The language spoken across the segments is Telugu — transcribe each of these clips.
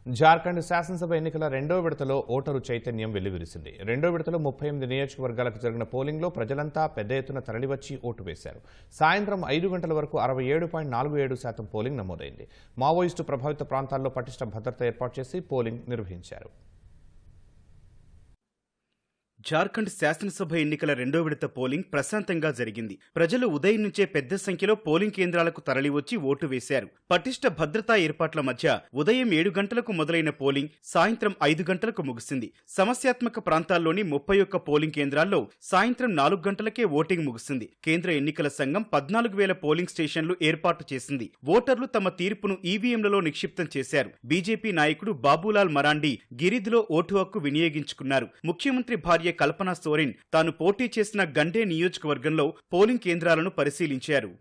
జార్ఖండ్ శాసనసభ ఎన్నికల రెండో విడతలో ఓటరు చైతన్యం వెల్లివిరిసింది. రెండో విడతలో 38 నియోజకవర్గాలకు జరిగిన పోలింగ్లో ప్రజలంతా పెద్ద ఎత్తున తరలివచ్చి ఓటు వేశారు. సాయంత్రం 5 గంటల వరకు 67.47% పోలింగ్ నమోదైంది. మావోయిస్టు ప్రభావిత ప్రాంతాల్లో పటిష్ట భద్రత ఏర్పాటు చేసి పోలింగ్ నిర్వహించారు. జార్ఖండ్ శాసనసభ ఎన్నికల రెండో విడత పోలింగ్ ప్రశాంతంగా జరిగింది. ప్రజలు ఉదయం నుంచే పెద్ద సంఖ్యలో పోలింగ్ కేంద్రాలకు తరలివచ్చి ఓటు వేశారు. పటిష్ట భద్రతా ఏర్పాట్ల మధ్య ఉదయం 7 గంటలకు మొదలైన పోలింగ్ సాయంత్రం 5 గంటలకు ముగిసింది. సమస్యాత్మక ప్రాంతాల్లోని 31 పోలింగ్ కేంద్రాల్లో సాయంత్రం 4 గంటలకే ఓటింగ్ ముగిసింది. కేంద్ర ఎన్నికల సంఘం 14,000 పోలింగ్ స్టేషన్లు ఏర్పాటు చేసింది. ఓటర్లు తమ తీర్పును ఈవీఎంలలో నిక్షిప్తం చేశారు. బీజేపీ నాయకుడు బాబులాల్ మరాండి గిరిధిలో ఓటు హక్కు వినియోగించుకున్నారు. ముఖ్యమంత్రి భార్య కల్పనా సోరెన్ తాను పోటీ చేసిన గండే నియోజకవర్గంలో పోలింగ్ కేంద్రాలను పరిశీలించారు.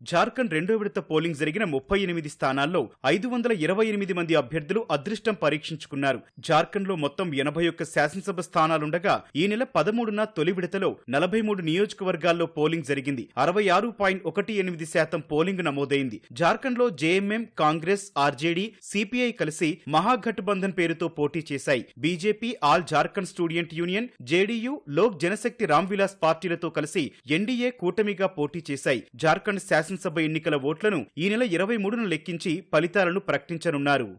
జార్ఖండ్ రెండో విడత పోలింగ్ జరిగిన 38 స్థానాల్లో 528 మంది అభ్యర్థులు అదృష్టం పరీక్షించుకున్నారు. జార్ఖండ్ లో మొత్తం 81 శాసనసభ స్థానాలుండగా ఈ నెల 13న తొలి విడతలో 43 నియోజకవర్గాల్లో పోలింగ్ జరిగింది. 66.18% పోలింగ్ నమోదైంది. జార్ఖండ్ లో జేఎంఎం, కాంగ్రెస్, ఆర్జేడీ, సిపిఐ కలిసి మహాగఠబంధన్ పేరుతో పోటీ చేశాయి. BJP, All Jharkhand Student Union, JDU, Lok Janshakti Ramvilas పార్టీలతో కలిసి ఎన్డీఏ కూటమిగా పోటీ చేశాయి. జార్ఖండ్ శాసనసభ ఎన్నికల ఓట్లను ఈ నెల 23న లెక్కించి ఫలితాలను ప్రకటించనున్నారు.